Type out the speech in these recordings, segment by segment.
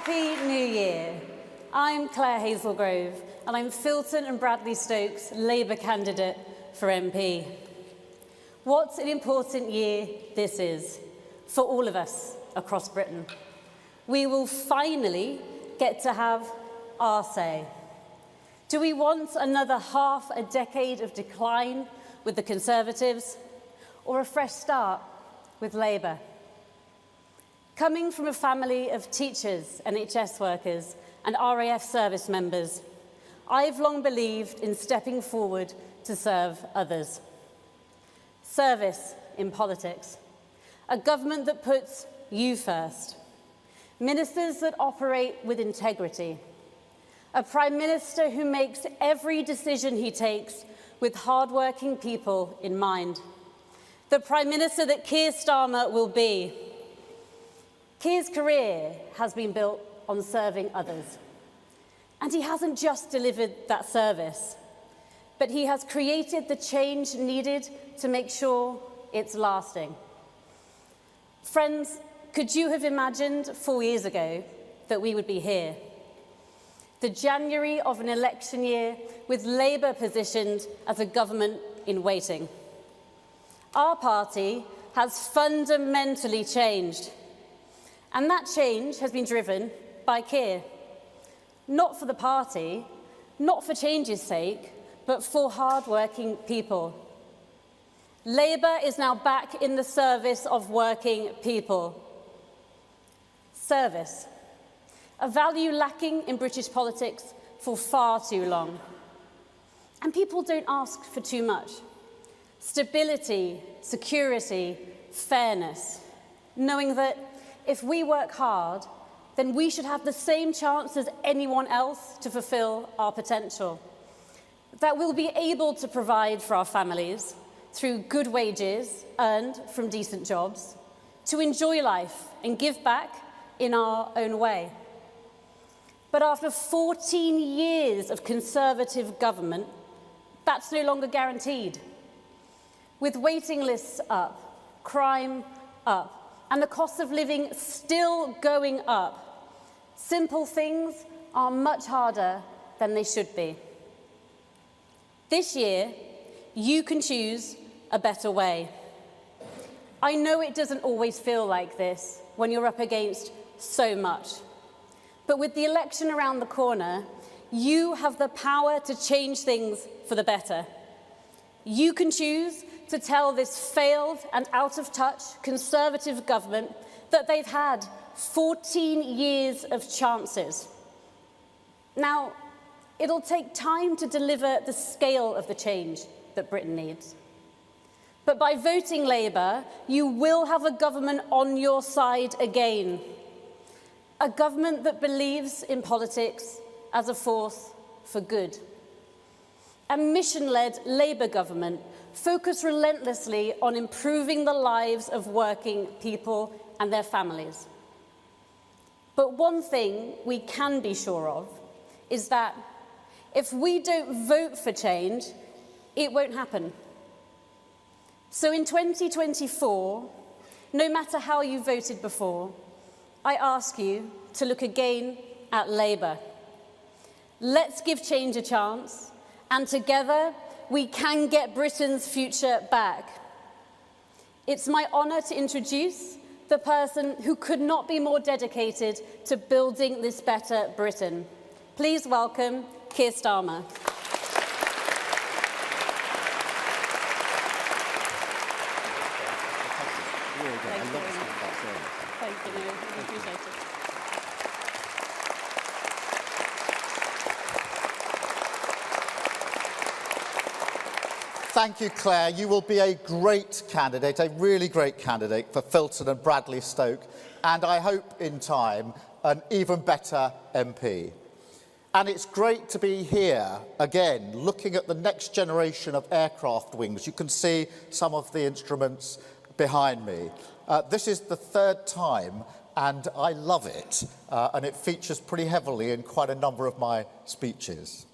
Happy New Year. I'm Claire Hazelgrove, and I'm Filton and Bradley Stokes' Labour candidate for MP. What an important year this is for all of us across Britain. We will finally get to have our say. Do we want another half a decade of decline with the Conservatives, or a fresh start with Labour? Coming from a family of teachers, NHS workers and RAF service members, I've long believed in stepping forward to serve others. Service in politics. A government that puts you first. Ministers that operate with integrity. A Prime Minister who makes every decision he takes with hard-working people in mind. The Prime Minister that Keir Starmer will be. Keir's career has been built on serving others. And he hasn't just delivered that service, but he has created the change needed to make sure it's lasting. Friends, could you have imagined 4 years ago that we would be here? The January of an election year with Labour positioned as a government in waiting. Our party has fundamentally changed. And that change has been driven by Keir. Not for the party, not for change's sake, but for hard-working people. Labour is now back in the service of working people. Service. A value lacking in British politics for far too long. And people don't ask for too much. Stability, security, fairness. Knowing that if we work hard, then we should have the same chance as anyone else to fulfil our potential. That we'll be able to provide for our families through good wages earned from decent jobs, to enjoy life and give back in our own way. But after 14 years of Conservative government, that's no longer guaranteed. With waiting lists up, crime up, and the cost of living still going up, simple things are much harder than they should be. This year, you can choose a better way. I know it doesn't always feel like this when you're up against so much. But with the election around the corner, you have the power to change things for the better. You can choose to tell this failed and out-of-touch Conservative government that they've had 14 years of chances. Now, it'll take time to deliver the scale of the change that Britain needs. But by voting Labour, you will have a government on your side again. A government that believes in politics as a force for good. A mission-led Labour government focused relentlessly on improving the lives of working people and their families. But one thing we can be sure of is that if we don't vote for change, it won't happen. So in 2024, no matter how you voted before, I ask you to look again at Labour. Let's give change a chance, and together we can get Britain's future back. It's my honour to introduce the person who could not be more dedicated to building this better Britain. Please welcome Keir Starmer. Thank you, I appreciate it. Thank you, Claire. You will be a great candidate, a really great candidate for Filton and Bradley Stoke, and I hope in time an even better MP. And it's great to be here again, looking at the next generation of aircraft wings. You can see some of the instruments behind me. This is the third time, and I love it, and it features pretty heavily in quite a number of my speeches.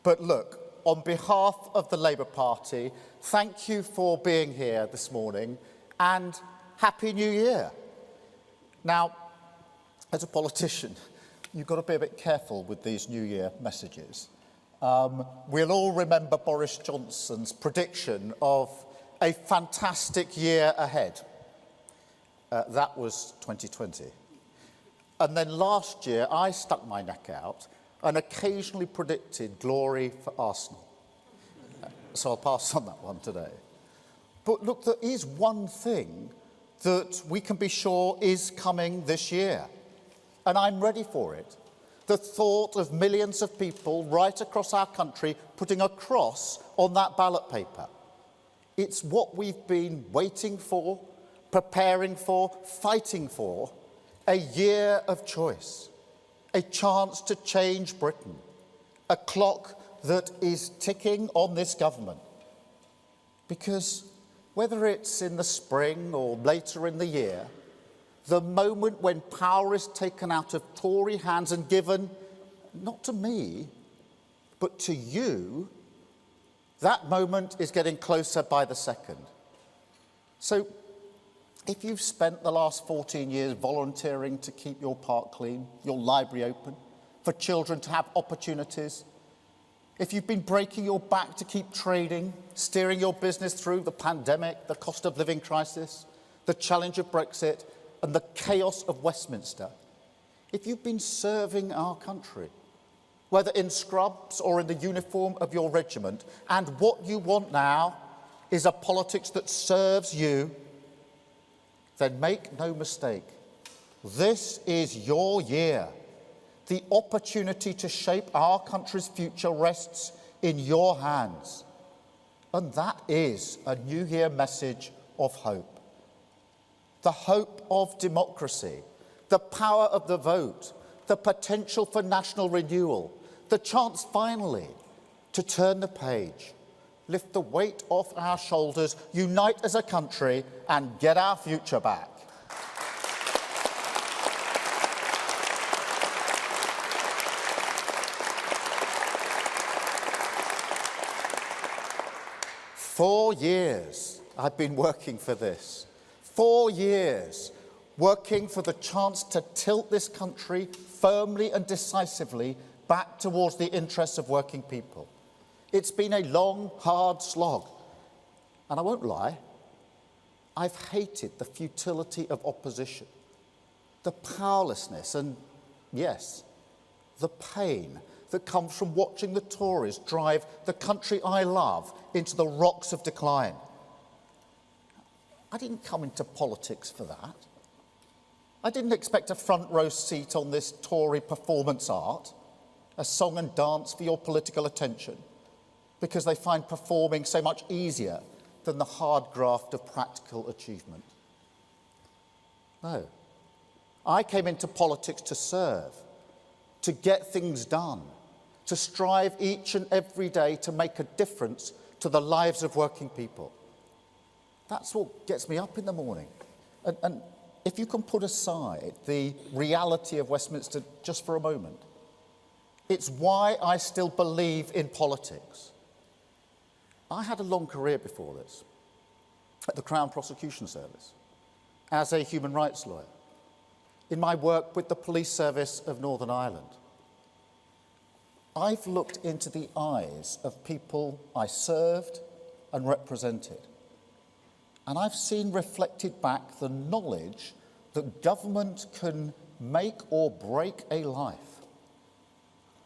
But look, on behalf of the Labour Party, thank you for being here this morning, and Happy New Year. Now, as a politician, you've got to be a bit careful with these New Year messages. We'll all remember Boris Johnson's prediction of a fantastic year ahead. That was 2020. And then last year, I stuck my neck out and occasionally predicted glory for Arsenal. So I'll pass on that one today. But look, there is one thing that we can be sure is coming this year, and I'm ready for it. The thought of millions of people right across our country putting a cross on that ballot paper. It's what we've been waiting for, preparing for, fighting for, a year of choice, a chance to change Britain, a clock that is ticking on this government. Because whether it's in the spring or later in the year, the moment when power is taken out of Tory hands and given, not to me, but to you, that moment is getting closer by the second. So, if you've spent the last 14 years volunteering to keep your park clean, your library open, for children to have opportunities, if you've been breaking your back to keep trading, steering your business through the pandemic, the cost of living crisis, the challenge of Brexit, and the chaos of Westminster, if you've been serving our country, whether in scrubs or in the uniform of your regiment, and what you want now is a politics that serves you, then make no mistake, this is your year. The opportunity to shape our country's future rests in your hands. And that is a New Year message of hope. The hope of democracy, the power of the vote, the potential for national renewal, the chance finally to turn the page, lift the weight off our shoulders, unite as a country and get our future back. For 4 years I've been working for this. 4 years working for the chance to tilt this country firmly and decisively back towards the interests of working people. It's been a long, hard slog. And I won't lie, I've hated the futility of opposition, the powerlessness and, yes, the pain that comes from watching the Tories drive the country I love into the rocks of decline. I didn't come into politics for that. I didn't expect a front row seat on this Tory performance art, a song and dance for your political attention, because they find performing so much easier than the hard graft of practical achievement. No. I came into politics to serve, to get things done, to strive each and every day to make a difference to the lives of working people. That's what gets me up in the morning. And if you can put aside the reality of Westminster just for a moment, it's why I still believe in politics. I had a long career before this at the Crown Prosecution Service as a human rights lawyer, in my work with the Police Service of Northern Ireland. I've looked into the eyes of people I served and represented, and I've seen reflected back the knowledge that government can make or break a life.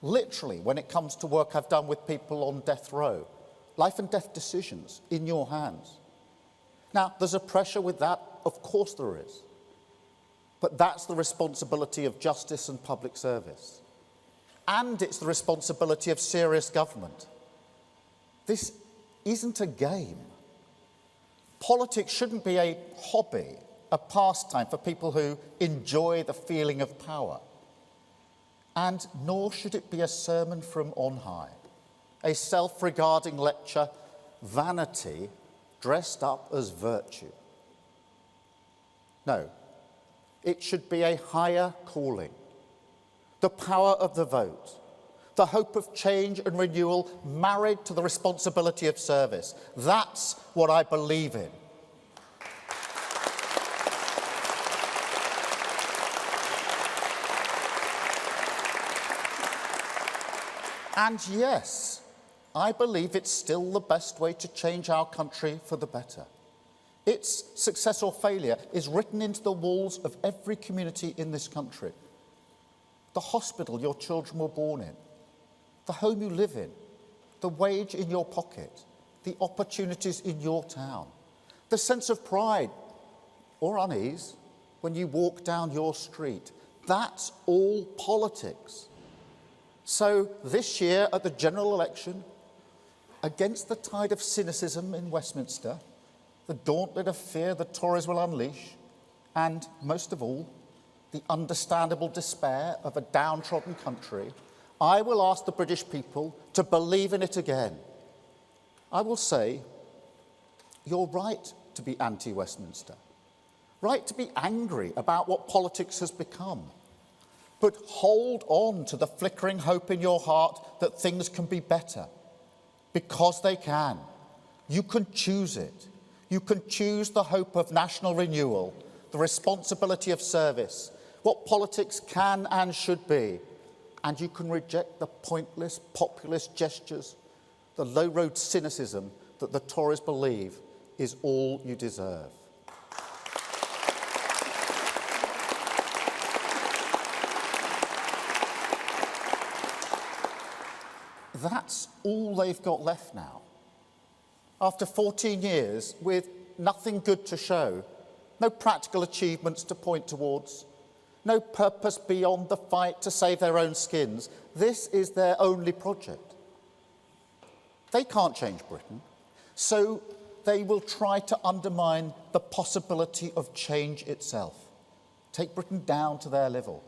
Literally, when it comes to work I've done with people on death row, life and death decisions in your hands. Now, there's a pressure with that, of course there is. But that's the responsibility of justice and public service. And it's the responsibility of serious government. This isn't a game. Politics shouldn't be a hobby, a pastime for people who enjoy the feeling of power. And nor should it be a sermon from on high, a self-regarding lecture, vanity dressed up as virtue. No, it should be a higher calling. The power of the vote, the hope of change and renewal married to the responsibility of service. That's what I believe in. And yes, I believe it's still the best way to change our country for the better. Its success or failure is written into the walls of every community in this country. The hospital your children were born in, the home you live in, the wage in your pocket, the opportunities in your town, the sense of pride or unease when you walk down your street. That's all politics. So this year at the general election, against the tide of cynicism in Westminster, the gauntlet of fear the Tories will unleash, and most of all, the understandable despair of a downtrodden country, I will ask the British people to believe in it again. I will say, you're right to be anti-Westminster, right to be angry about what politics has become, but hold on to the flickering hope in your heart that things can be better, because they can. You can choose it. You can choose the hope of national renewal, the responsibility of service, what politics can and should be, and you can reject the pointless populist gestures, the low-road cynicism that the Tories believe is all you deserve. That's all they've got left now. After 14 years, with nothing good to show, no practical achievements to point towards, no purpose beyond the fight to save their own skins, this is their only project. They can't change Britain, so they will try to undermine the possibility of change itself, take Britain down to their level,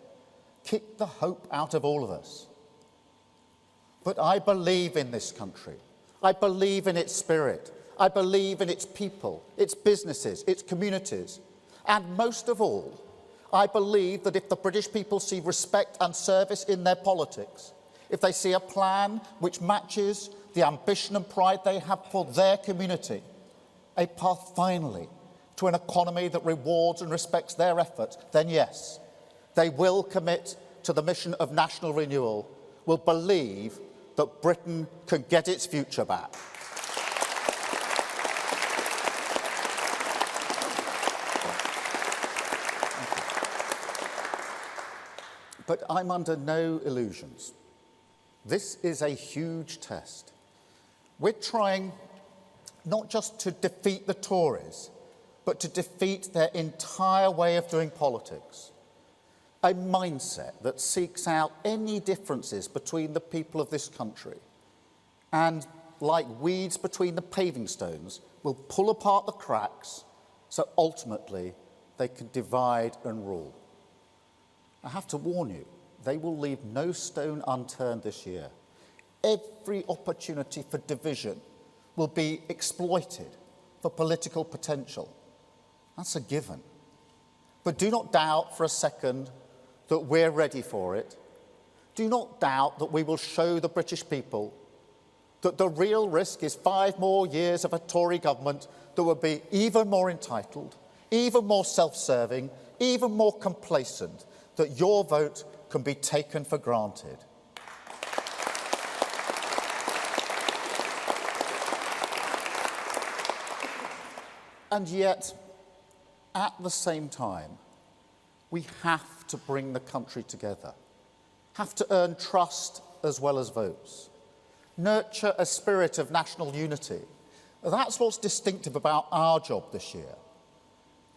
kick the hope out of all of us. But I believe in this country. I believe in its spirit. I believe in its people, its businesses, its communities. And most of all, I believe that if the British people see respect and service in their politics, if they see a plan which matches the ambition and pride they have for their community, a path finally to an economy that rewards and respects their efforts, then yes, they will commit to the mission of national renewal, will believe that Britain can get its future back. But I'm under no illusions. This is a huge test. We're trying not just to defeat the Tories, but to defeat their entire way of doing politics. A mindset that seeks out any differences between the people of this country and, like weeds between the paving stones, will pull apart the cracks so ultimately they can divide and rule. I have to warn you, they will leave no stone unturned this year. Every opportunity for division will be exploited for political potential. That's a given. But do not doubt for a second that we're ready for it. Do not doubt that we will show the British people that the real risk is 5 more years of a Tory government that will be even more entitled, even more self-serving, even more complacent, that your vote can be taken for granted. And yet, at the same time, we have to bring the country together, have to earn trust as well as votes, nurture a spirit of national unity. That's what's distinctive about our job this year.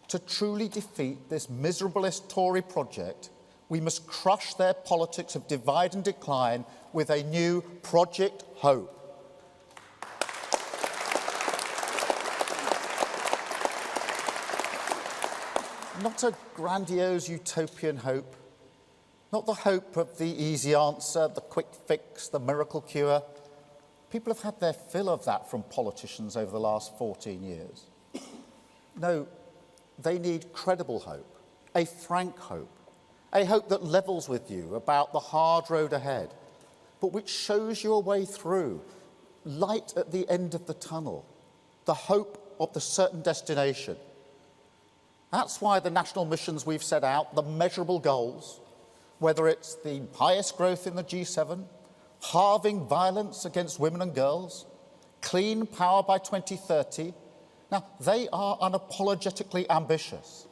To truly defeat this miserablest Tory project, we must crush their politics of divide and decline with a new Project Hope. Not a grandiose utopian hope, not the hope of the easy answer, the quick fix, the miracle cure. People have had their fill of that from politicians over the last 14 years. No, they need credible hope, a frank hope, a hope that levels with you about the hard road ahead, but which shows you a way through, light at the end of the tunnel, the hope of the certain destination. That's why the national missions we've set out, the measurable goals, whether it's the highest growth in the G7, halving violence against women and girls, clean power by 2030. Now, they are unapologetically ambitious.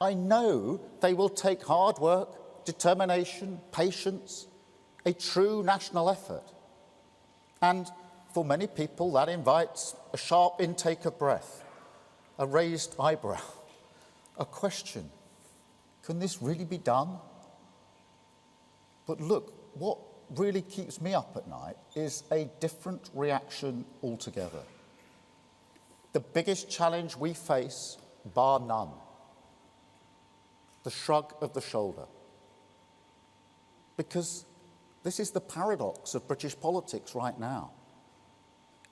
I know they will take hard work, determination, patience, a true national effort. And for many people, that invites a sharp intake of breath, a raised eyebrow, a question. Can this really be done? But look, what really keeps me up at night is a different reaction altogether. The biggest challenge we face, bar none, the shrug of the shoulder. Because this is the paradox of British politics right now.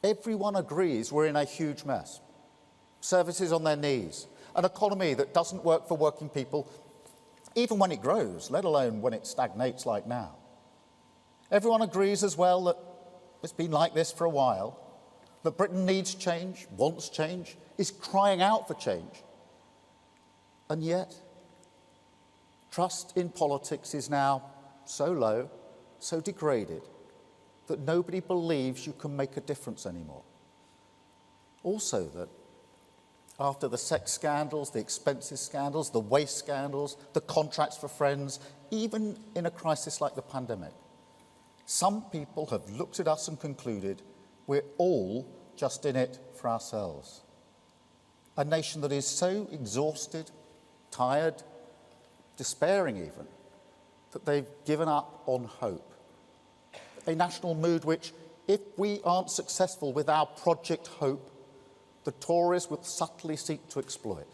Everyone agrees we're in a huge mess. Services on their knees, an economy that doesn't work for working people, even when it grows, let alone when it stagnates like now. Everyone agrees as well that it's been like this for a while, that Britain needs change, wants change, is crying out for change. And yet, trust in politics is now so low, so degraded, that nobody believes you can make a difference anymore. Also that after the sex scandals, the expenses scandals, the waste scandals, the contracts for friends, even in a crisis like the pandemic, some people have looked at us and concluded we're all just in it for ourselves. A nation that is so exhausted, tired, despairing even, that they've given up on hope. A national mood which, if we aren't successful with our Project Hope, the Tories will subtly seek to exploit.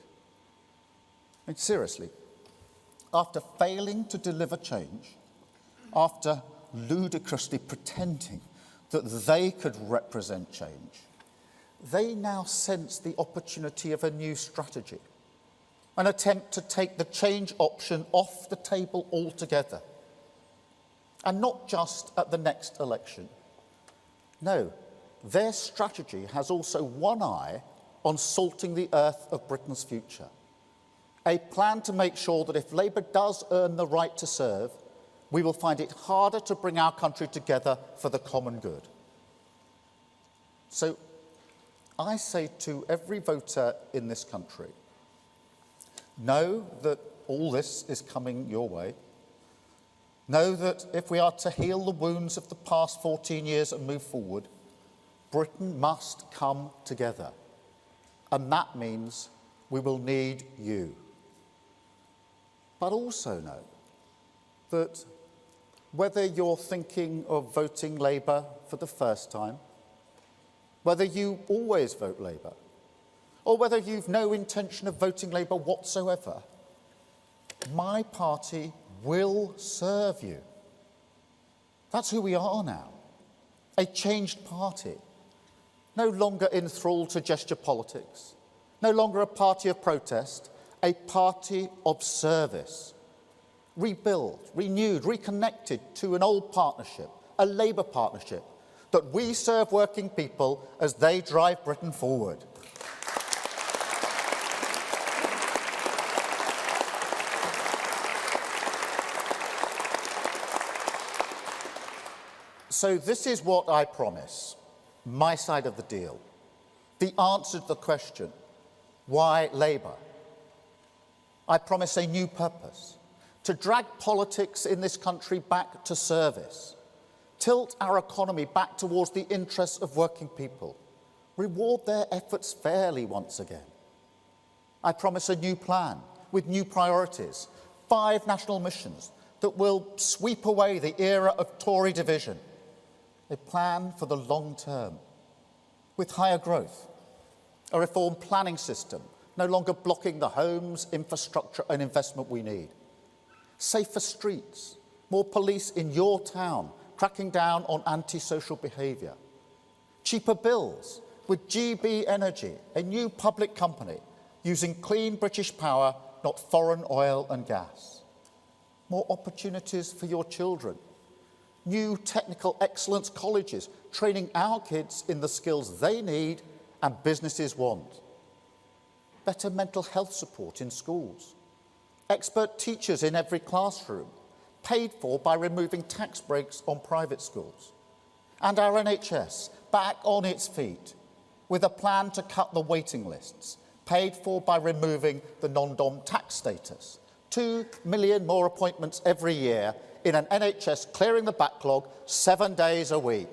I mean, seriously, after failing to deliver change, after ludicrously pretending that they could represent change, they now sense the opportunity of a new strategy, an attempt to take the change option off the table altogether. And not just at the next election. No, their strategy has also one eye on salting the earth of Britain's future. A plan to make sure that if Labour does earn the right to serve, we will find it harder to bring our country together for the common good. So I say to every voter in this country, know that all this is coming your way. Know that if we are to heal the wounds of the past 14 years and move forward, Britain must come together. And that means we will need you. But also know that whether you're thinking of voting Labour for the first time, whether you always vote Labour, or whether you've no intention of voting Labour whatsoever, my party will serve you. That's who we are now. A changed party. No longer enthralled to gesture politics. No longer a party of protest. A party of service. Rebuilt, renewed, reconnected to an old partnership, a Labour partnership, that we serve working people as they drive Britain forward. So this is what I promise, my side of the deal. The answer to the question, why Labour? I promise a new purpose, to drag politics in this country back to service, tilt our economy back towards the interests of working people, reward their efforts fairly once again. I promise a new plan with new priorities, 5 national missions that will sweep away the era of Tory division. A plan for the long term, with higher growth, a reformed planning system, no longer blocking the homes, infrastructure and investment we need. Safer streets, more police in your town, cracking down on antisocial behaviour. Cheaper bills, with GB Energy, a new public company, using clean British power, not foreign oil and gas. More opportunities for your children. New technical excellence colleges, training our kids in the skills they need and businesses want. Better mental health support in schools. Expert teachers in every classroom. paid for by removing tax breaks on private schools. And our NHS back on its feet with a plan to cut the waiting lists, paid for by removing the non-dom tax status. 2 million more appointments every year in an NHS clearing the backlog 7 days a week.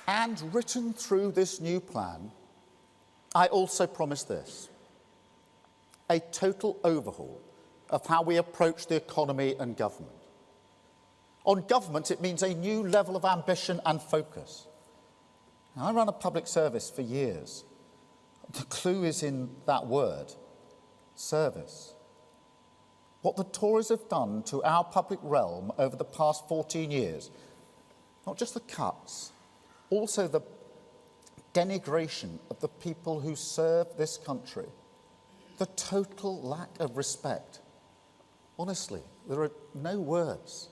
And written through this new plan, I also promise this: a total overhaul of how we approach the economy and government. On government, it means a new level of ambition and focus. Now, I ran a public service for years. The clue is in that word, service. What the Tories have done to our public realm over the past 14 years, not just the cuts, also the denigration of the people who serve this country, the total lack of respect. Honestly, there are no words.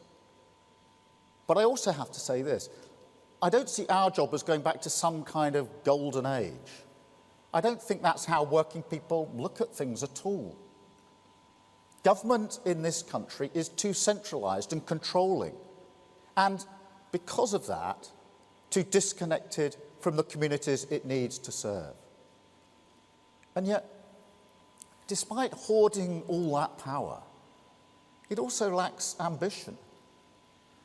But I also have to say this: I don't see our job as going back to some kind of golden age. I don't think that's how working people look at things at all. Government in this country is too centralised and controlling, and because of that, too disconnected from the communities it needs to serve. And yet, despite hoarding all that power, it also lacks ambition,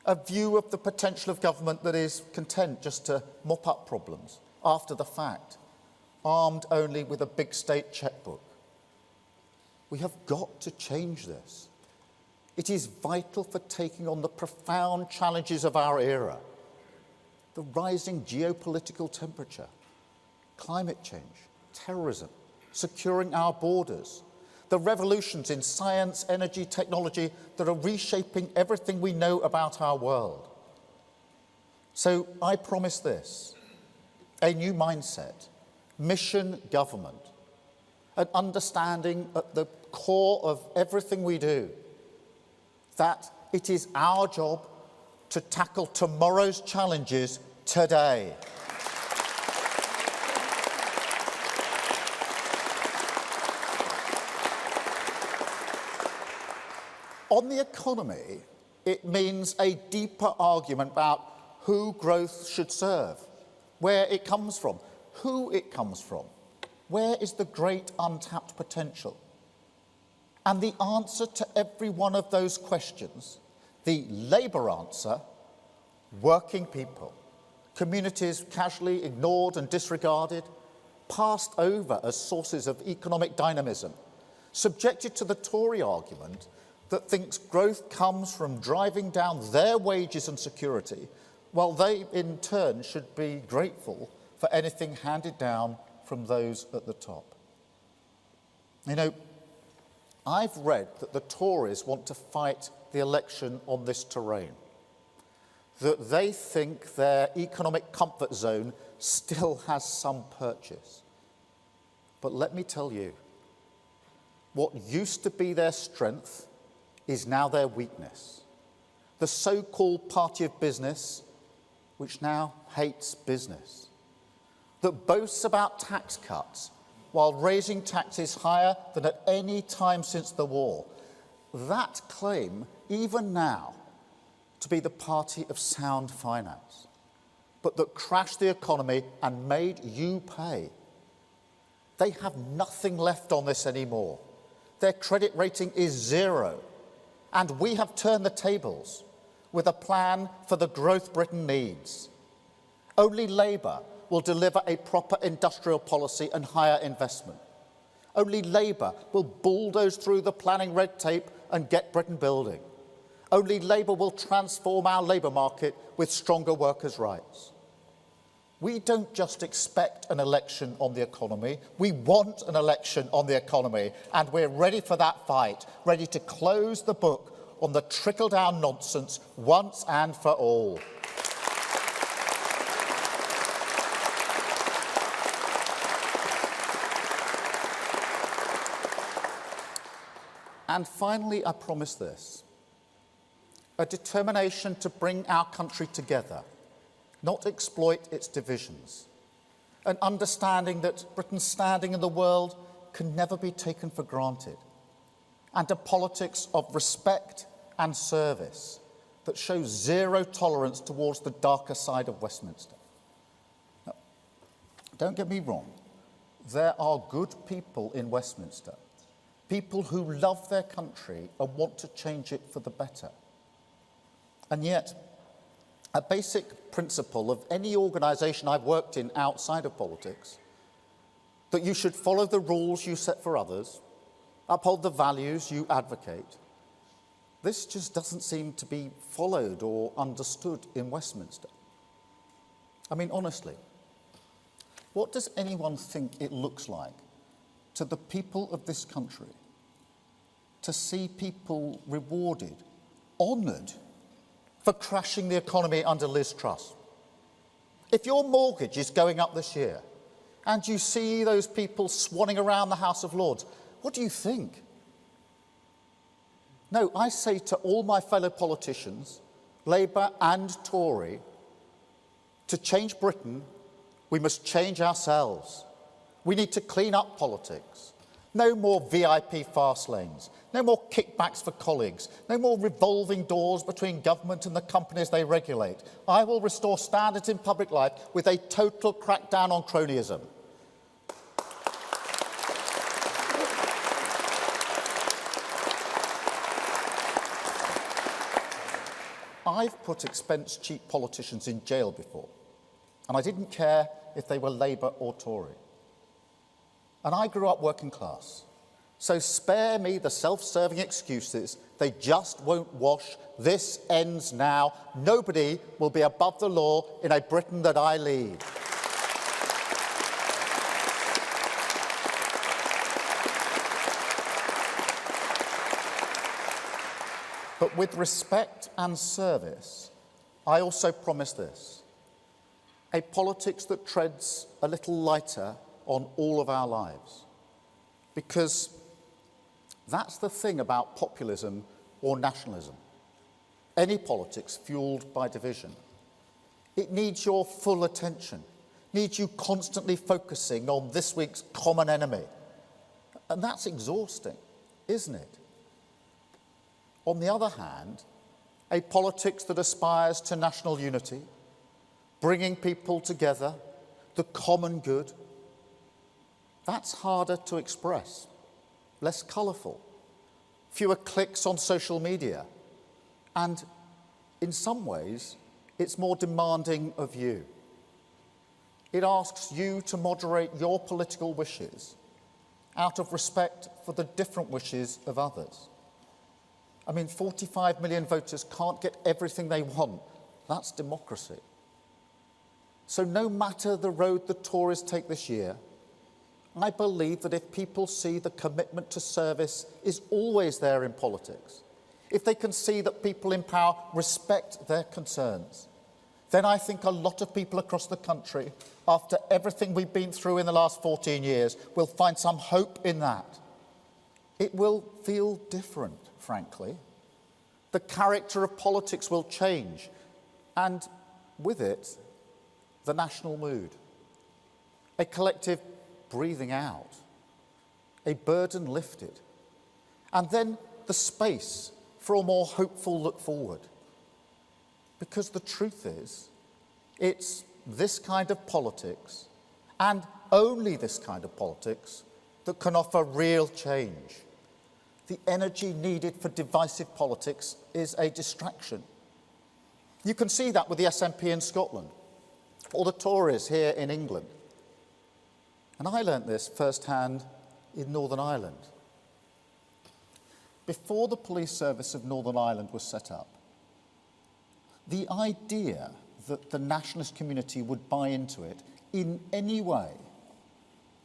a view of the potential of government that is content just to mop up problems after the fact, armed only with a big state chequebook. We have got to change this. It is vital for taking on the profound challenges of our era: the rising geopolitical temperature, climate change, terrorism, securing our borders, the revolutions in science, energy, technology that are reshaping everything we know about our world. So I promise this: a new mindset, mission government, an understanding at the core of everything we do that it is our job to tackle tomorrow's challenges today. On the economy, it means a deeper argument about who growth should serve, where it comes from, who it comes from, where is the great untapped potential. And the answer to every one of those questions, the Labour answer: working people, communities casually ignored and disregarded, passed over as sources of economic dynamism, subjected to the Tory argument that thinks growth comes from driving down their wages and security, while they in turn should be grateful for anything handed down from those at the top. You know, I've read that the Tories want to fight the election on this terrain, that they think their economic comfort zone still has some purchase. But let me tell you, what used to be their strength is now their weakness. The so-called party of business, which now hates business, that boasts about tax cuts while raising taxes higher than at any time since the war. That claim, even now, to be the party of sound finance, but that crashed the economy and made you pay. They have nothing left on this anymore. Their credit rating is 0. And we have turned the tables with a plan for the growth Britain needs. Only Labour will deliver a proper industrial policy and higher investment. Only Labour will bulldoze through the planning red tape and get Britain building. Only Labour will transform our labour market with stronger workers' rights. We don't just expect an election on the economy, we want an election on the economy, and we're ready for that fight, ready to close the book on the trickle-down nonsense once and for all. And finally, I promise this: a determination to bring our country together, not exploit its divisions. an understanding that Britain's standing in the world can never be taken for granted, and a politics of respect and service that shows zero tolerance towards the darker side of Westminster. Now, don't get me wrong, there are good people in Westminster, people who love their country and want to change it for the better. And yet, a basic principle of any organisation I've worked in outside of politics, that you should follow the rules you set for others, uphold the values you advocate, this just doesn't seem to be followed or understood in Westminster. I mean, honestly, what does anyone think it looks like to the people of this country to see people rewarded, honoured, for crashing the economy under Liz Truss? If your mortgage is going up this year and you see those people swanning around the House of Lords, what do you think? No, I say to all my fellow politicians, Labour and Tory, to change Britain, we must change ourselves. We need to clean up politics. No more VIP fast lanes. No more kickbacks for colleagues. No more revolving doors between government and the companies they regulate. I will restore standards in public life with a total crackdown on cronyism. I've put expense-cheap politicians in jail before, and I didn't care if they were Labour or Tory. And I grew up working class, so spare me the self-serving excuses. They just won't wash. This ends now. Nobody will be above the law in a Britain that I lead. But with respect and service, I also promise this: a politics that treads a little lighter on all of our lives. Because that's the thing about populism or nationalism. Any politics fueled by division. It needs your full attention, needs you constantly focusing on this week's common enemy. And that's exhausting, isn't it? On the other hand, a politics that aspires to national unity, bringing people together, the common good, that's harder to express, less colourful, fewer clicks on social media, and in some ways, it's more demanding of you. It asks you to moderate your political wishes out of respect for the different wishes of others. I mean, 45 million voters can't get everything they want. That's democracy. So no matter the road the Tories take this year, I believe that if people see the commitment to service is always there in politics, if they can see that people in power respect their concerns, then I think a lot of people across the country, after everything we've been through in the last 14 years, will find some hope in that. It will feel different, frankly. The character of politics will change, and with it, the national mood. A collective breathing out, a burden lifted, and then the space for a more hopeful look forward. Because the truth is, it's this kind of politics, and only this kind of politics, that can offer real change. The energy needed for divisive politics is a distraction. You can see that with the SNP in Scotland, or the Tories here in England. And I learnt this firsthand in Northern Ireland. Before the police service of Northern Ireland was set up, the idea that the nationalist community would buy into it in any way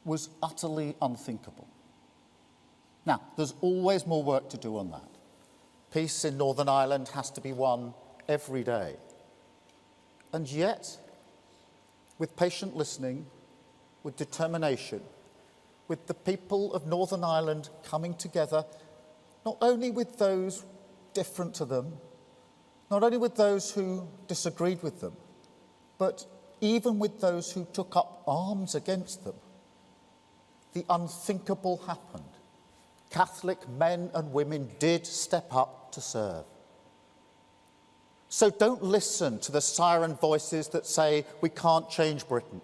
was utterly unthinkable. Now, there's always more work to do on that. Peace in Northern Ireland has to be won every day. And yet, with patient listening, with determination, with the people of Northern Ireland coming together, not only with those different to them, not only with those who disagreed with them, but even with those who took up arms against them, the unthinkable happened. Catholic men and women did step up to serve. So don't listen to the siren voices that say we can't change Britain.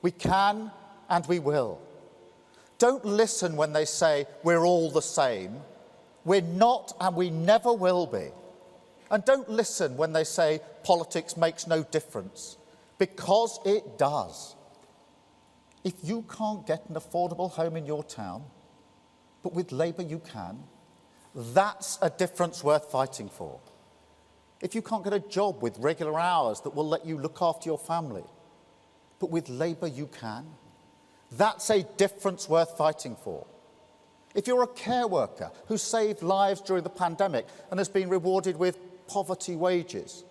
We can and we will. Don't listen when they say we're all the same. We're not and we never will be. And don't listen when they say politics makes no difference, because it does. If you can't get an affordable home in your town, but with Labour you can, that's a difference worth fighting for. If you can't get a job with regular hours that will let you look after your family, but with Labour you can, that's a difference worth fighting for. If you're a care worker who saved lives during the pandemic and has been rewarded with poverty wages,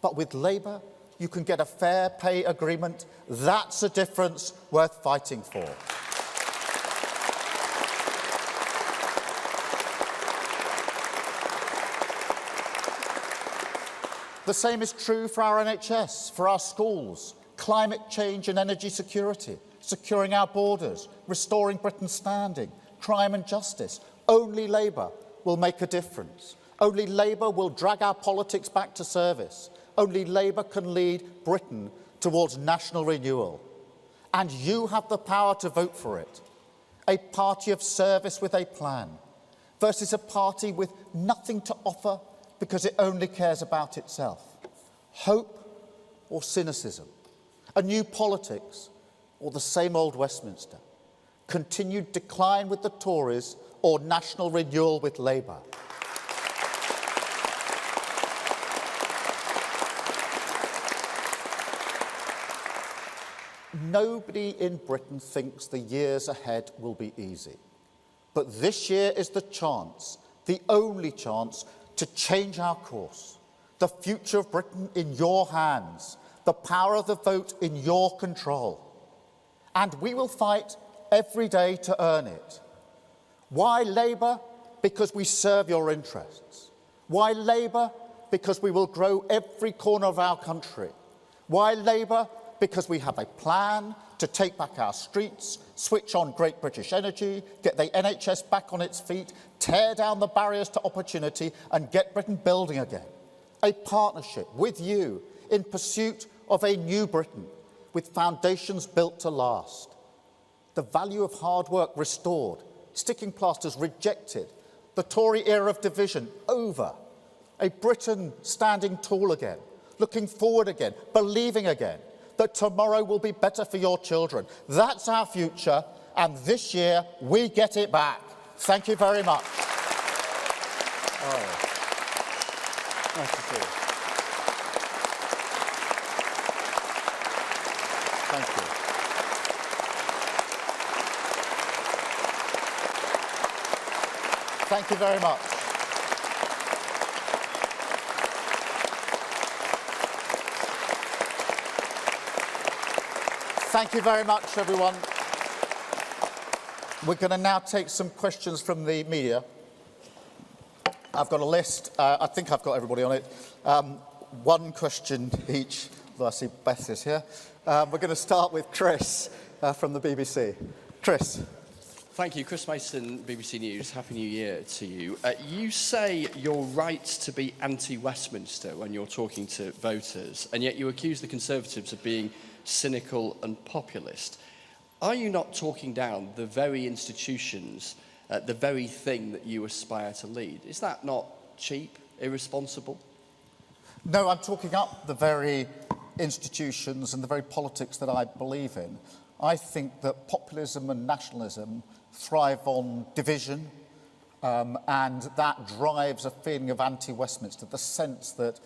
but with Labour you can get a fair pay agreement, that's a difference worth fighting for. The same is true for our NHS, for our schools, climate change and energy security, securing our borders, restoring Britain's standing, crime and justice. Only Labour will make a difference. Only Labour will drag our politics back to service. Only Labour can lead Britain towards national renewal. And you have the power to vote for it. A party of service with a plan versus a party with nothing to offer because it only cares about itself. Hope or cynicism? A new politics or the same old Westminster? Continued decline with the Tories or national renewal with Labour? Nobody in Britain thinks the years ahead will be easy. But this year is the chance, the only chance, to change our course. The future of Britain in your hands. The power of the vote in your control. And we will fight every day to earn it. Why Labour? Because we serve your interests. Why Labour? Because we will grow every corner of our country. Why Labour? Because we have a plan to take back our streets, switch on Great British Energy, get the NHS back on its feet, tear down the barriers to opportunity and get Britain building again. A partnership with you in pursuit of a new Britain with foundations built to last. The value of hard work restored, sticking plasters rejected, the Tory era of division over. A Britain standing tall again, looking forward again, believing again that tomorrow will be better for your children. That's our future, and this year we get it back. Thank you very much. Oh. Nice to see you. Thank you. Thank you very much. Thank you very much, everyone. We're going to now take some questions from the media. I've got a list. I think I've got everybody on it. One question each. Though I see Beth is here. We're going to start with Chris from the BBC. Chris. Thank you. Chris Mason, BBC News. Happy New Year to you. You say you're right to be anti-Westminster when you're talking to voters, and yet you accuse the Conservatives of being cynical and populist. Are you not talking down the very institutions, the very thing that you aspire to lead? Is that not cheap, irresponsible? No, I'm talking up the very institutions and the very politics that I believe in. I think that populism and nationalism thrive on division, and that drives a feeling of anti-Westminster, the sense that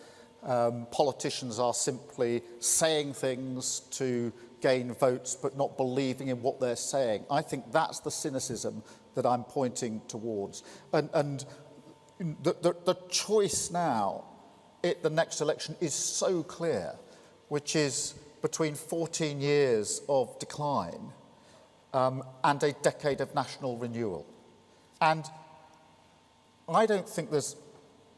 politicians are simply saying things to gain votes but not believing in what they're saying. I think that's the cynicism that I'm pointing towards. And the choice now at the next election is so clear, which is between 14 years of decline and a decade of national renewal. And I don't think there's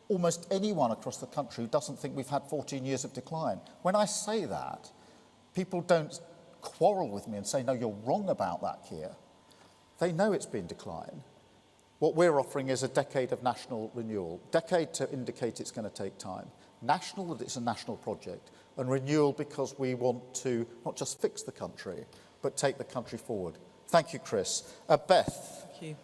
almost anyone across the country who doesn't think we've had 14 years of decline. When I say that, People don't quarrel with me and say, no, you're wrong about that, Keir. They know it's been decline. What we're offering is a decade of national renewal. Decade to indicate it's going to take time. National, that it's a national project. And renewal because we want to not just fix the country, but take the country forward. Thank you, Chris. Beth. Thank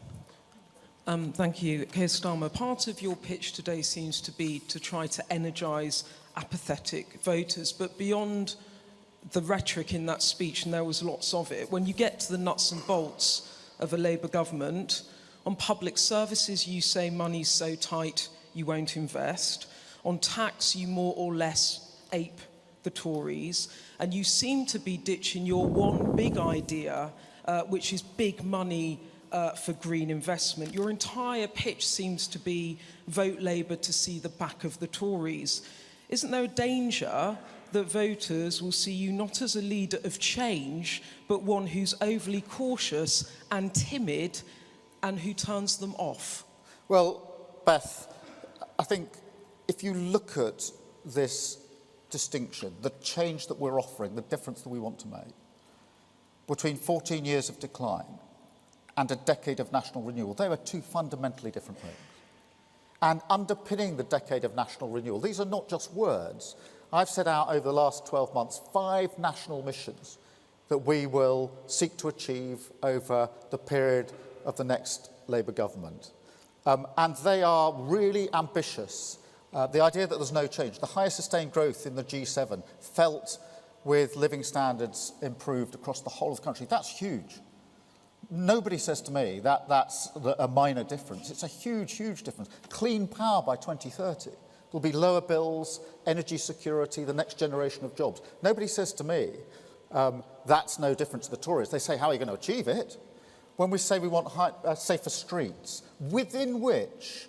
you. Thank you, Keir Starmer. Part of your pitch today seems to be to try to energise apathetic voters, but beyond the rhetoric in that speech, and there was lots of it, when you get to the nuts and bolts of a Labour government, on public services you say money's so tight you won't invest. On tax you more or less ape the Tories, and you seem to be ditching your one big idea, which is big money for green investment. Your entire pitch seems to be vote Labour to see the back of the Tories. Isn't there a danger that voters will see you not as a leader of change, but one who's overly cautious and timid and who turns them off? Well, Beth, I think if you look at this distinction, the change that we're offering, the difference that we want to make, between 14 years of decline and a decade of national renewal, they were two fundamentally different things. And underpinning the decade of national renewal, these are not just words. I've set out over the last 12 months 5 national missions that we will seek to achieve over the period of the next Labour government. And they are really ambitious. The idea that there's no change, the highest sustained growth in the G7 felt with living standards improved across the whole of the country, that's huge. Nobody says to me that that's a minor difference. It's a huge, huge difference. Clean power by 2030. There'll be lower bills, energy security, the next generation of jobs. Nobody says to me, that's no different to the Tories. They say, how are you going to achieve it? When we say we want safer streets, within which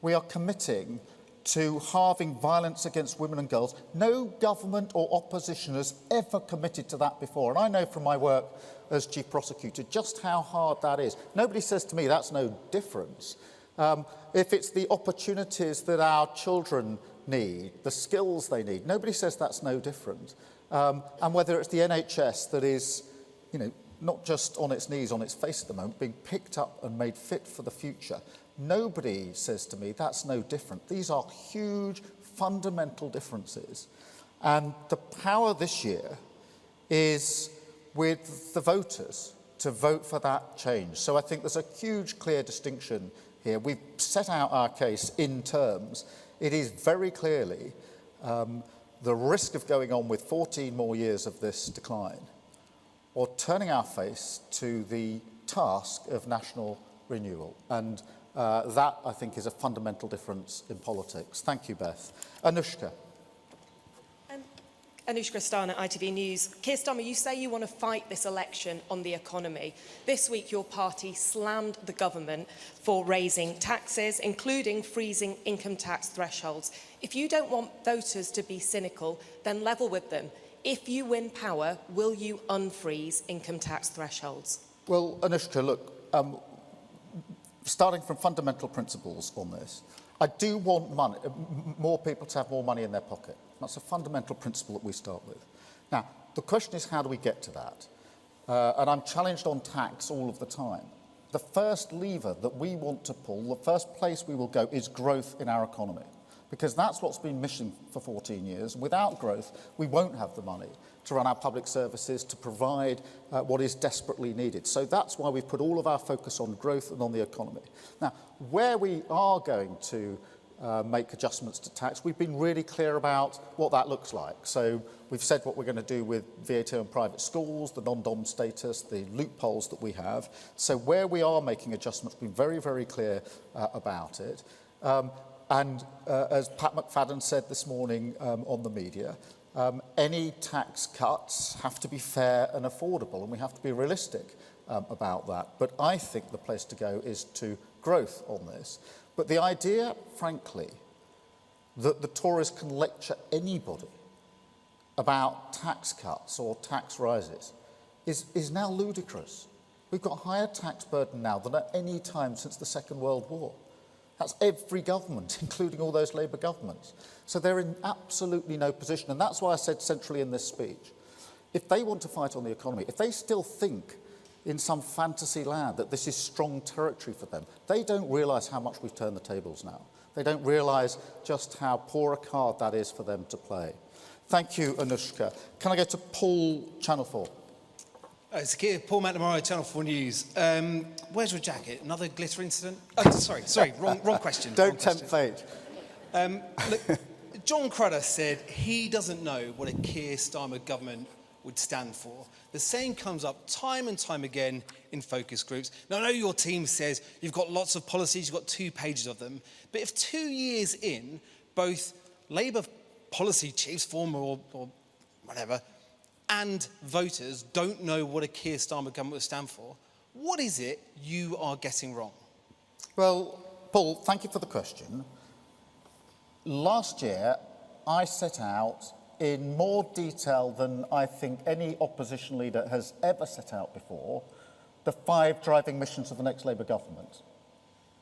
we are committing to halving violence against women and girls, no government or opposition has ever committed to that before. And I know from my work as Chief Prosecutor just how hard that is. Nobody says to me that's no difference. If it's the opportunities that our children need, the skills they need, nobody says that's no different. And whether it's the NHS that is, not just on its knees, on its face at the moment, being picked up and made fit for the future, nobody says to me that's no different. These are huge, fundamental differences. And the power this year is with the voters to vote for that change. So I think there's a huge, clear distinction here. We've set out our case in terms. It is very clearly the risk of going on with 14 more years of this decline, or turning our face to the task of national renewal. And that, I think, is a fundamental difference in politics. Thank you, Beth. Anushka. Anushka Stana, ITV News. Keir Starmer, you say you want to fight this election on the economy. This week, your party slammed the government for raising taxes, including freezing income tax thresholds. If you don't want voters to be cynical, then level with them. If you win power, will you unfreeze income tax thresholds? Well, Anushka, look, starting from fundamental principles on this, I do want more people to have more money in their pocket. That's a fundamental principle that we start with. Now, the question is, how do we get to that? And I'm challenged on tax all of the time. The first lever that we want to pull, the first place we will go, is growth in our economy, because that's what's been missing for 14 years. Without growth, we won't have the money to run our public services, to provide what is desperately needed. So that's why we've put all of our focus on growth and on the economy. Now, where we are going to make adjustments to tax, we've been really clear about what that looks like. So we've said what we're going to do with VAT on private schools, the non-dom status, the loopholes that we have. So where we are making adjustments, we've been very, very clear about it. And as Pat McFadden said this morning on the media, any tax cuts have to be fair and affordable, and we have to be realistic about that. But I think the place to go is to growth on this. But the idea, frankly, that the Tories can lecture anybody about tax cuts or tax rises is now ludicrous. We've got a higher tax burden now than at any time since the Second World War. That's every government, including all those Labour governments. So they're in absolutely no position. And that's why I said centrally in this speech, if they want to fight on the economy, if they still think in some fantasy land that this is strong territory for them, they don't realise how much we've turned the tables now. They don't realise just how poor a card that is for them to play. Thank you, Anushka. Can I go to Paul, Channel 4? It's Keir, Paul McNamara, Channel 4 News. Where's your jacket? Another glitter incident? Sorry, wrong question. Don't tempt fate. Look, John Crudder said he doesn't know what a Keir Starmer government would stand for. The same comes up time and time again in focus groups. Now, I know your team says you've got lots of policies, you've got 2 pages of them, but if 2 years in, both Labour policy chiefs, former or whatever, and voters don't know what a Keir Starmer government would stand for, what is it you are getting wrong? Well, Paul, thank you for the question. Last year, I set out in more detail than I think any opposition leader has ever set out before, the 5 driving missions of the next Labour government.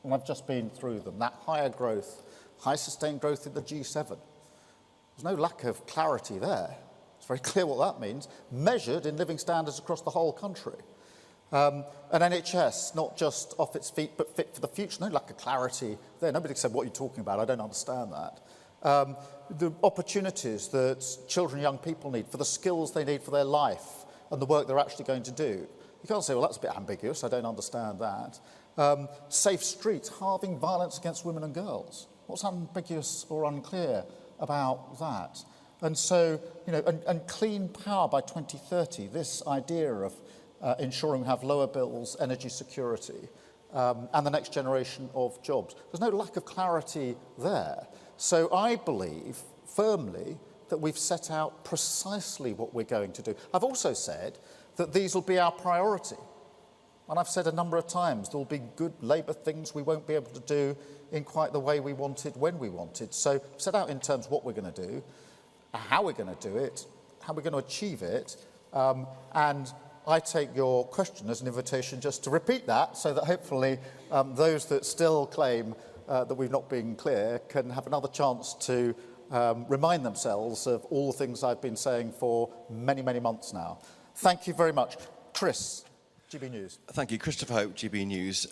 And I've just been through them. That higher growth, high sustained growth in the G7. There's no lack of clarity there. It's very clear what that means, measured in living standards across the whole country. An NHS, not just off its feet, but fit for the future. No lack of clarity there. Nobody said, what are you talking about? I don't understand that. The opportunities that children and young people need for the skills they need for their life and the work they're actually going to do. You can't say, well, that's a bit ambiguous. I don't understand that. Safe streets, halving violence against women and girls. What's ambiguous or unclear about that? And so, you know, and clean power by 2030, this idea of ensuring we have lower bills, energy security, and the next generation of jobs. There's no lack of clarity there. So I believe firmly that we've set out precisely what we're going to do. I've also said that these will be our priority. And I've said a number of times there will be good Labour things we won't be able to do in quite the way we wanted when we wanted. So set out in terms of what we're going to do, how we're going to do it, how we're going to achieve it, and I take your question as an invitation just to repeat that so that hopefully those that still claim that we've not been clear can have another chance to remind themselves of all the things I've been saying for many, many months now. Thank you very much. Chris, GB News. Thank you. Christopher Hope, GB News.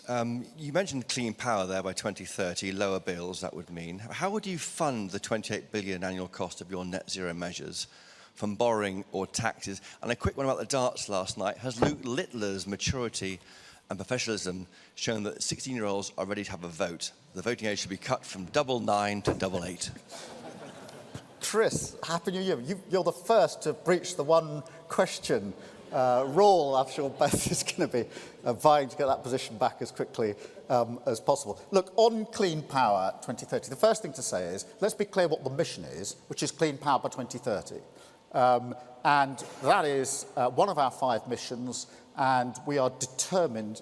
You mentioned clean power there by 2030, lower bills, that would mean. How would you fund the 28 billion annual cost of your net zero measures? From borrowing or taxes? And a quick one about the darts last night. Has Luke Littler's maturity and professionalism shown that 16-year-olds are ready to have a vote? The voting age should be cut from 99 to 88. Chris, Happy New Year. You're the first to breach the one question rule. I'm sure Beth is going to be vying to get that position back as quickly as possible. Look, on clean power 2030, the first thing to say is, let's be clear what the mission is, which is clean power by 2030. And that is one of our 5 missions, and we are determined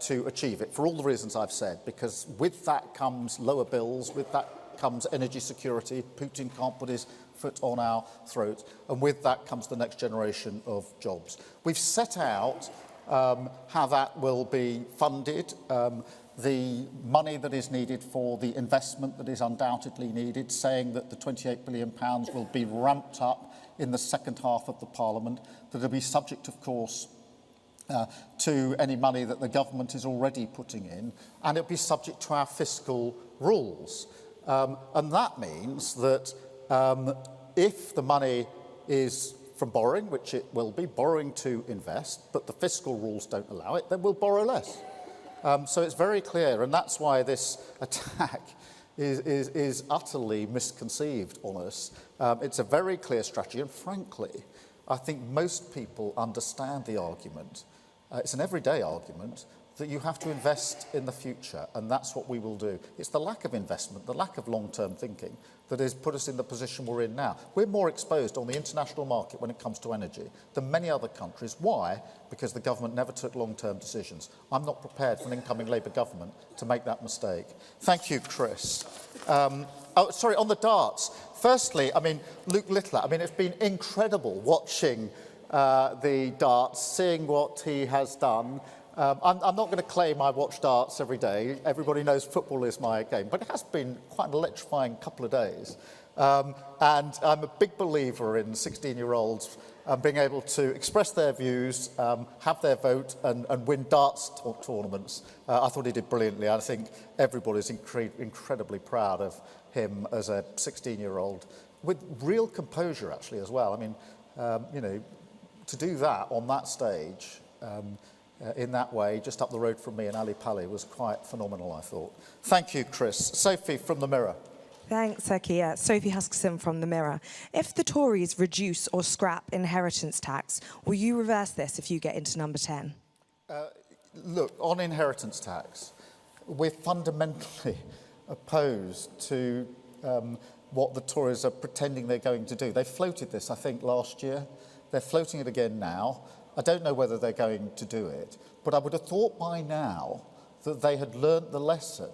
to achieve it for all the reasons I've said, because with that comes lower bills, with that comes energy security. Putin can't put his foot on our throat, and with that comes the next generation of jobs. We've set out how that will be funded, the money that is needed for the investment that is undoubtedly needed, saying that the £28 billion will be ramped up in the second half of the Parliament, that it'll be subject, of course, to any money that the government is already putting in, and it'll be subject to our fiscal rules. And that means that if the money is from borrowing, which it will be, borrowing to invest, but the fiscal rules don't allow it, then we'll borrow less. So it's very clear, and that's why this attack is utterly misconceived on us. It's a very clear strategy, and frankly, I think most people understand the argument. It's an everyday argument that you have to invest in the future, and that's what we will do. It's the lack of investment, the lack of long-term thinking that has put us in the position we're in now. We're more exposed on the international market when it comes to energy than many other countries. Why? Because the government never took long-term decisions. I'm not prepared for an incoming Labour government to make that mistake. Thank you, Chris. Sorry, on the darts. Firstly, I mean, Luke Littler, I mean, it's been incredible watching the darts, seeing what he has done. I'm not going to claim I watch darts every day. Everybody knows football is my game, but it has been quite an electrifying couple of days. And I'm a big believer in 16-year-olds and being able to express their views, have their vote and win darts tournaments. I thought he did brilliantly. I think everybody's incredibly proud of him as a 16-year-old, with real composure actually as well. I mean, you know, to do that on that stage in that way, just up the road from me in Ali Pali, was quite phenomenal, I thought. Thank you, Chris. Sophie from The Mirror. Thanks, Keir. Sophie Huskisson from The Mirror. If the Tories reduce or scrap inheritance tax, will you reverse this if you get into number 10? Look, on inheritance tax, we're fundamentally opposed to what the Tories are pretending they're going to do. They floated this, I think, last year. They're floating it again now. I don't know whether they're going to do it, but I would have thought by now that they had learnt the lesson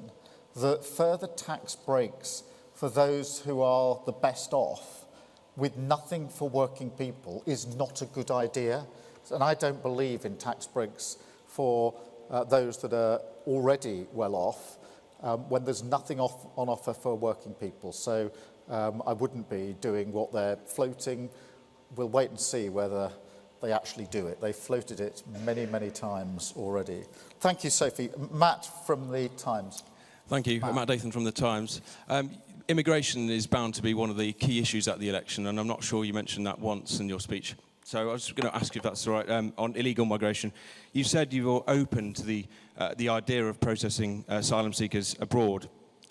that further tax breaks for those who are the best off with nothing for working people is not a good idea. And I don't believe in tax breaks for those that are already well off when there's nothing on offer for working people. So I wouldn't be doing what they're floating. We'll wait and see whether they actually do it. They floated it many, many times already. Thank you, Sophie. Matt from The Times. Thank you. Matt Dathan from The Times. Immigration is bound to be one of the key issues at the election, and I'm not sure you mentioned that once in your speech. So I was going to ask you if that's all right. On illegal migration, you said you were open to the idea of processing asylum seekers abroad,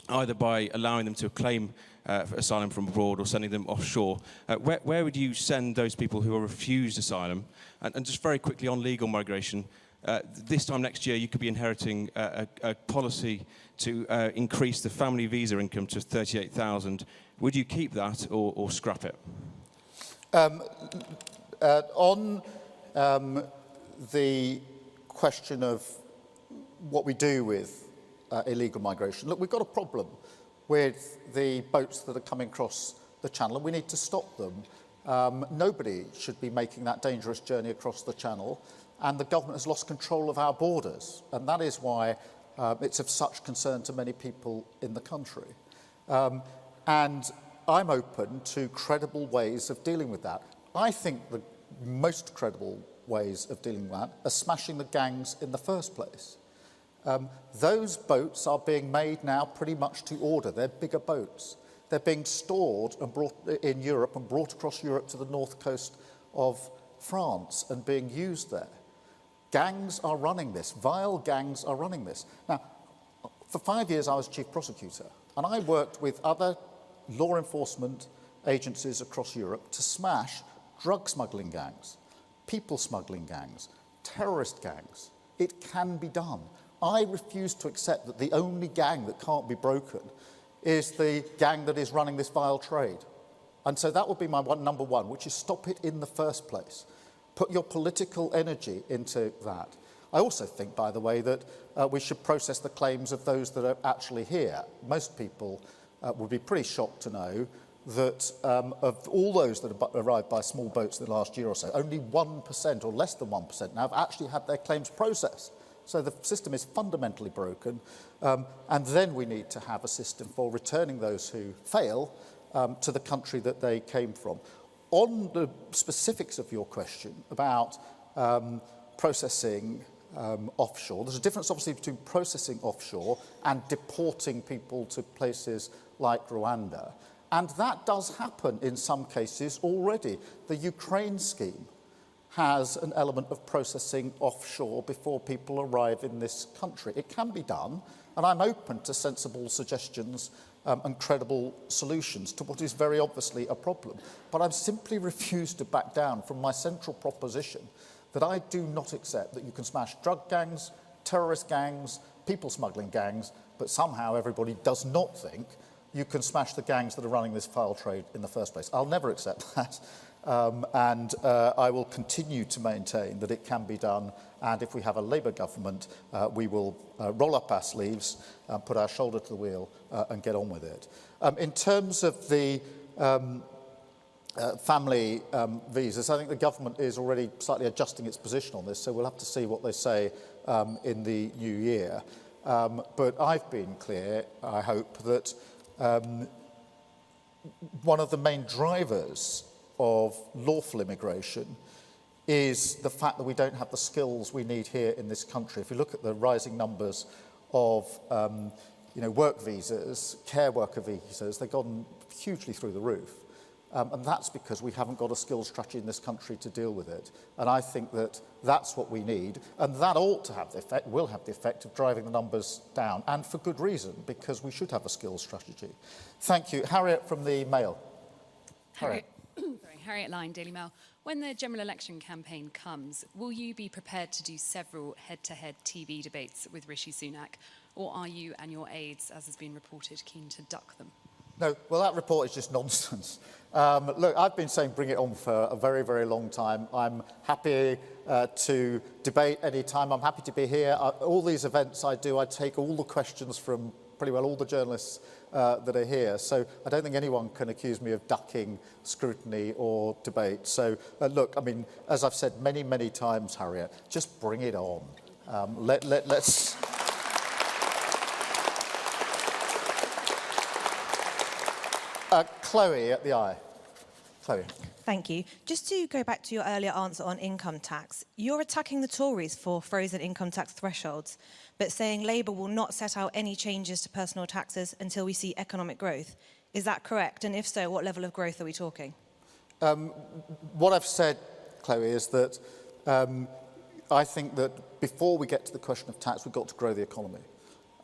either by allowing them to claim asylum from abroad or sending them offshore. Where would you send those people who are refused asylum? And just very quickly on legal migration, this time next year you could be inheriting a policy to increase the family visa income to 38,000. Would you keep that or scrap it? On the question of what we do with illegal migration, look, we've got a problem with the boats that are coming across the channel, and we need to stop them. Nobody should be making that dangerous journey across the channel, and the government has lost control of our borders, and that is why it's of such concern to many people in the country. And I'm open to credible ways of dealing with that. I think the most credible ways of dealing with that are smashing the gangs in the first place. Those boats are being made now pretty much to order. They're bigger boats. They're being stored and brought in Europe and brought across Europe to the north coast of France and being used there. Gangs are running this. Vile gangs are running this. Now, for 5 years I was chief prosecutor, and I worked with other law enforcement agencies across Europe to smash drug smuggling gangs, people smuggling gangs, terrorist gangs. It can be done. I refuse to accept that the only gang that can't be broken is the gang that is running this vile trade. And so that would be my number one, which is stop it in the first place. Put your political energy into that. I also think, by the way, that we should process the claims of those that are actually here. Most people would be pretty shocked to know that of all those that have arrived by small boats in the last year or so, only 1% or less than 1% now have actually had their claims processed. So the system is fundamentally broken, and then we need to have a system for returning those who fail to the country that they came from. On the specifics of your question about processing offshore, there's a difference obviously between processing offshore and deporting people to places like Rwanda. And that does happen in some cases already. The Ukraine scheme has an element of processing offshore before people arrive in this country. It can be done, and I'm open to sensible suggestions and credible solutions to what is very obviously a problem. But I've simply refused to back down from my central proposition that I do not accept that you can smash drug gangs, terrorist gangs, people smuggling gangs, but somehow everybody does not think you can smash the gangs that are running this foul trade in the first place. I'll never accept that. And I will continue to maintain that it can be done, and if we have a Labour government, we will roll up our sleeves, put our shoulder to the wheel and get on with it. In terms of the family visas, I think the government is already slightly adjusting its position on this, so we'll have to see what they say in the new year. But I've been clear, I hope, that one of the main drivers of lawful immigration is the fact that we don't have the skills we need here in this country. If you look at the rising numbers of work visas, care worker visas, they've gone hugely through the roof. And that's because we haven't got a skills strategy in this country to deal with it. And I think that that's what we need. And that ought to have the effect, will have the effect of driving the numbers down. And for good reason, because we should have a skills strategy. Thank you. Harriet from the Mail. Harriet Line, Daily Mail. When the general election campaign comes, will you be prepared to do several head-to-head TV debates with Rishi Sunak? Or are you and your aides, as has been reported, keen to duck them? No, well, that report is just nonsense. Look, I've been saying bring it on for a very, very long time. I'm happy to debate any time. I'm happy to be here. All these events I do, I take all the questions from pretty well all the journalists that are here. So I don't think anyone can accuse me of ducking scrutiny or debate. So look, I mean, as I've said many, many times, Harriet, just bring it on. Let's... Chloe at the Eye. Chloe. Thank you. Just to go back to your earlier answer on income tax, you're attacking the Tories for frozen income tax thresholds, but saying Labour will not set out any changes to personal taxes until we see economic growth. Is that correct? And if so, what level of growth are we talking? What I've said, Chloe, is that I think that before we get to the question of tax, we've got to grow the economy.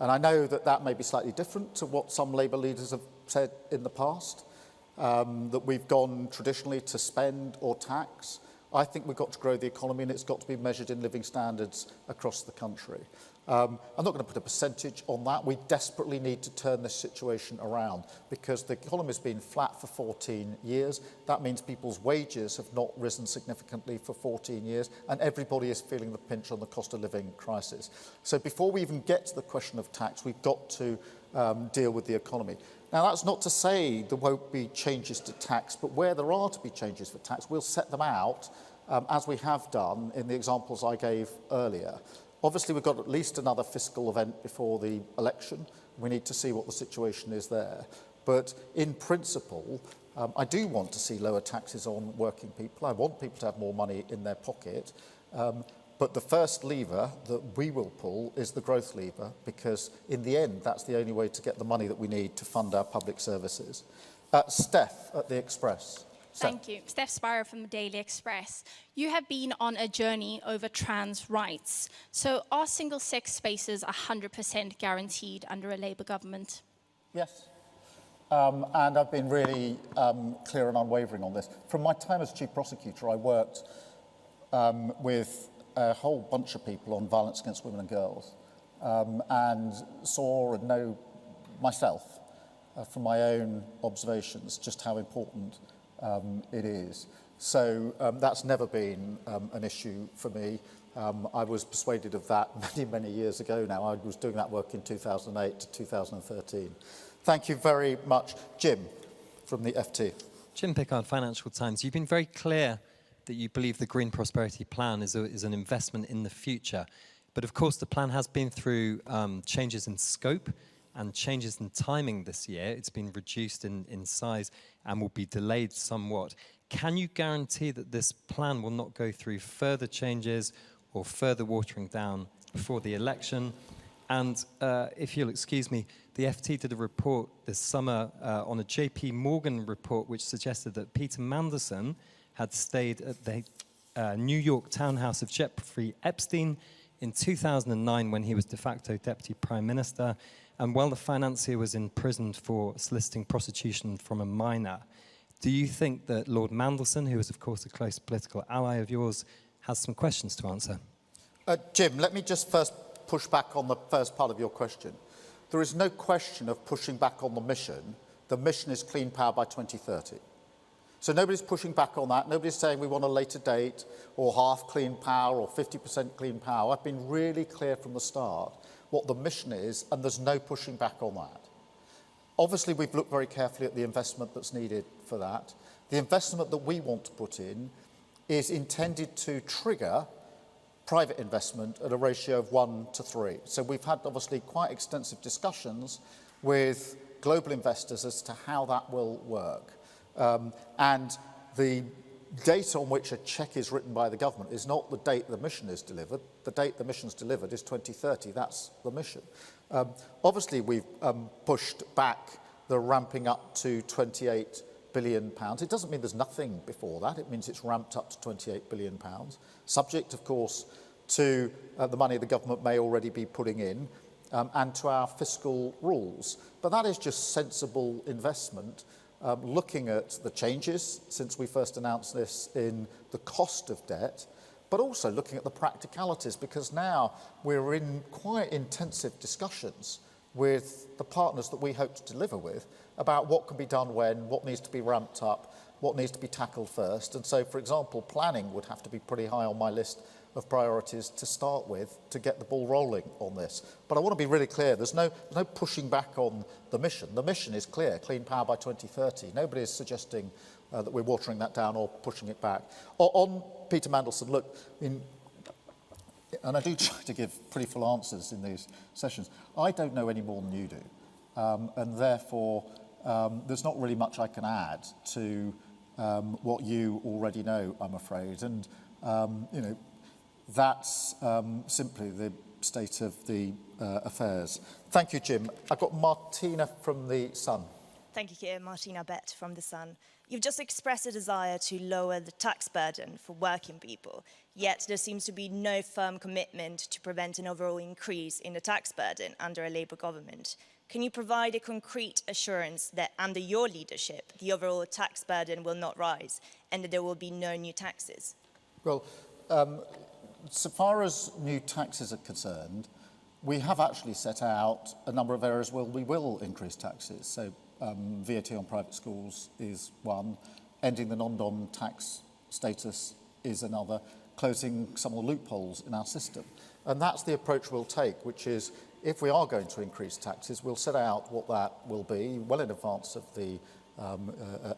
And I know that that may be slightly different to what some Labour leaders have said in the past, that we've gone traditionally to spend or tax. I think we've got to grow the economy, and it's got to be measured in living standards across the country. I'm not going to put a percentage on that. We desperately need to turn this situation around because the economy has been flat for 14 years. That means people's wages have not risen significantly for 14 years, and everybody is feeling the pinch on the cost of living crisis. So before we even get to the question of tax, we've got to deal with the economy. Now, that's not to say there won't be changes to tax, but where there are to be changes for tax, we'll set them out, as we have done in the examples I gave earlier. Obviously, we've got at least another fiscal event before the election. We need to see what the situation is there. But in principle, I do want to see lower taxes on working people. I want people to have more money in their pocket. But the first lever that we will pull is the growth lever, because in the end, that's the only way to get the money that we need to fund our public services. Steph at the Express. Thank you. Steph Spiro from the Daily Express. You have been on a journey over trans rights. So are single-sex spaces 100% guaranteed under a Labour government? Yes. And I've been really clear and unwavering on this. From my time as Chief Prosecutor, I worked with a whole bunch of people on violence against women and girls, and saw and know myself from my own observations just how important it is. So that's never been an issue for me. I was persuaded of that many, many years ago now. I was doing that work in 2008 to 2013. Thank you very much. Jim from the FT. Jim Pickard, Financial Times. You've been very clear that you believe the Green Prosperity Plan is an investment in the future. But of course, the plan has been through changes in scope and changes in timing this year. It's been reduced in size and will be delayed somewhat. Can you guarantee that this plan will not go through further changes or further watering down before the election? And if you'll excuse me, the FT did a report this summer on a JP Morgan report which suggested that Peter Mandelson had stayed at the New York townhouse of Jeffrey Epstein in 2009 when he was de facto Deputy Prime Minister, and while the financier was imprisoned for soliciting prostitution from a minor. Do you think that Lord Mandelson, who is of course a close political ally of yours, has some questions to answer? Jim, let me just first push back on the first part of your question. There is no question of pushing back on the mission. The mission is clean power by 2030. So nobody's pushing back on that. Nobody's saying we want a later date or half clean power or 50% clean power. I've been really clear from the start what the mission is, and there's no pushing back on that. Obviously, we've looked very carefully at the investment that's needed for that. The investment that we want to put in is intended to trigger private investment at a ratio of 1 to 3. So we've had, obviously, quite extensive discussions with global investors as to how that will work. And the date on which a cheque is written by the government is not the date the mission is delivered. The date the mission is delivered is 2030. That's the mission. Obviously, we've pushed back the ramping up to £28 billion. It doesn't mean there's nothing before that. It means it's ramped up to £28 billion, subject, of course, to the money the government may already be putting in and to our fiscal rules. But that is just sensible investment, looking at the changes since we first announced this in the cost of debt, but also looking at the practicalities, because now we're in quite intensive discussions with the partners that we hope to deliver with about what can be done when, what needs to be ramped up, what needs to be tackled first. And so, for example, planning would have to be pretty high on my list of priorities to start with to get the ball rolling on this. But I want to be really clear, there's no pushing back on the mission. The mission is clear, clean power by 2030. Nobody is suggesting that we're watering that down or pushing it back. On Peter Mandelson, look, and I do try to give pretty full answers in these sessions, I don't know any more than you do. And therefore, there's not really much I can add to what you already know, I'm afraid. And, that's simply the state of the affairs. Thank you, Jim. I've got Martina from The Sun. Thank you, Keir. Martina Bett from The Sun. You've just expressed a desire to lower the tax burden for working people, yet there seems to be no firm commitment to prevent an overall increase in the tax burden under a Labour government. Can you provide a concrete assurance that under your leadership, the overall tax burden will not rise and that there will be no new taxes? Well, so far as new taxes are concerned, we have actually set out a number of areas where we will increase taxes. So VAT on private schools is one, ending the non-dom tax status is another, closing some of the loopholes in our system. And that's the approach we'll take, which is if we are going to increase taxes, we'll set out what that will be well in advance of the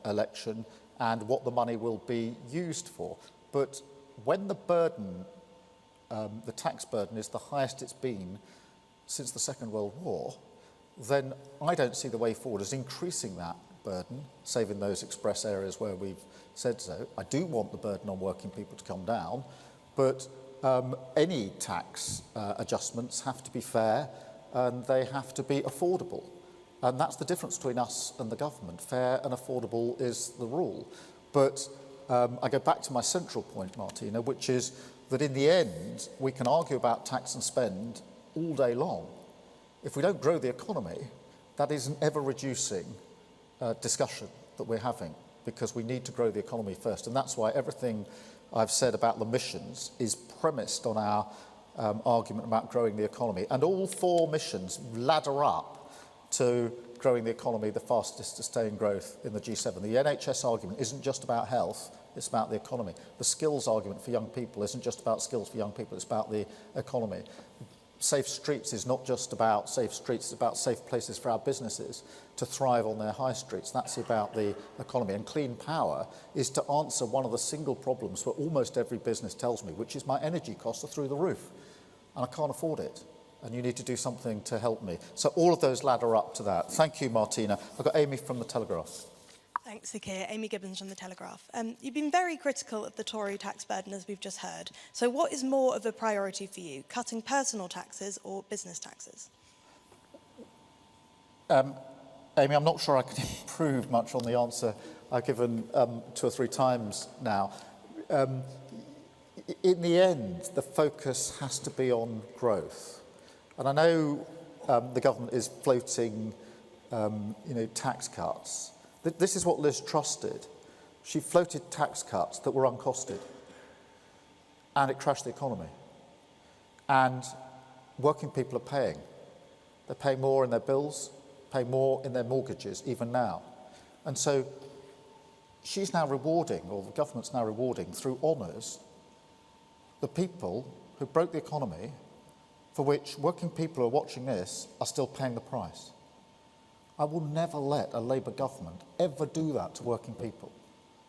election and what the money will be used for. But when the burden, the tax burden is the highest it's been since the Second World War, then I don't see the way forward as increasing that burden, save in those express areas where we've said so. I do want the burden on working people to come down, but any tax adjustments have to be fair and they have to be affordable. And that's the difference between us and the government. Fair and affordable is the rule. But I go back to my central point, Martina, which is that in the end, we can argue about tax and spend all day long. If we don't grow the economy, that is an ever-reducing discussion that we're having, because we need to grow the economy first. And that's why everything I've said about the missions is premised on our argument about growing the economy. And all four missions ladder up to growing the economy the fastest sustained growth in the G7. The NHS argument isn't just about health, it's about the economy. The skills argument for young people isn't just about skills for young people, it's about the economy. Safe streets is not just about safe streets, it's about safe places for our businesses to thrive on their high streets. That's about the economy. And clean power is to answer one of the single problems where almost every business tells me, which is my energy costs are through the roof and I can't afford it. And you need to do something to help me. So all of those ladder up to that. Thank you, Martina. I've got Amy from The Telegraph. Thanks, Keir. Amy Gibbons from The Telegraph. You've been very critical of the Tory tax burden, as we've just heard. So what is more of a priority for you, cutting personal taxes or business taxes? Amy, I'm not sure I can improve much on the answer I've given 2 or 3 times now. In the end, the focus has to be on growth. And I know the government is floating, tax cuts. This is what Liz Truss did. She floated tax cuts that were uncosted. And it crashed the economy. And working people are paying. They're paying more in their bills, paying more in their mortgages, even now. And so she's now rewarding, or the government's now rewarding, through honours, the people who broke the economy, for which working people who are watching this are still paying the price. I will never let a Labour government ever do that to working people.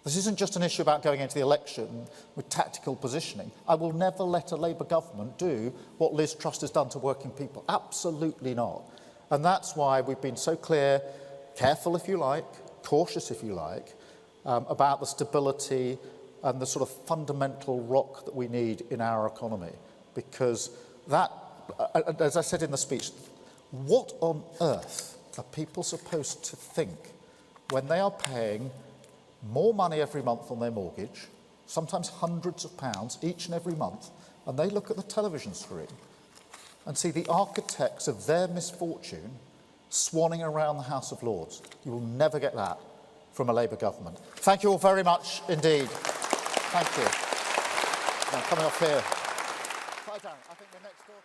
This isn't just an issue about going into the election with tactical positioning. I will never let a Labour government do what Liz Truss has done to working people. Absolutely not. And that's why we've been so clear, careful if you like, cautious if you like, about the stability and the sort of fundamental rock that we need in our economy. Because that, as I said in the speech, what on earth are people supposed to think when they are paying more money every month on their mortgage, sometimes hundreds of pounds each and every month, and they look at the television screen and see the architects of their misfortune swanning around the House of Lords? You will never get that from a Labour government. Thank you all very much indeed. Thank you. Now, coming off here. I think we're next door.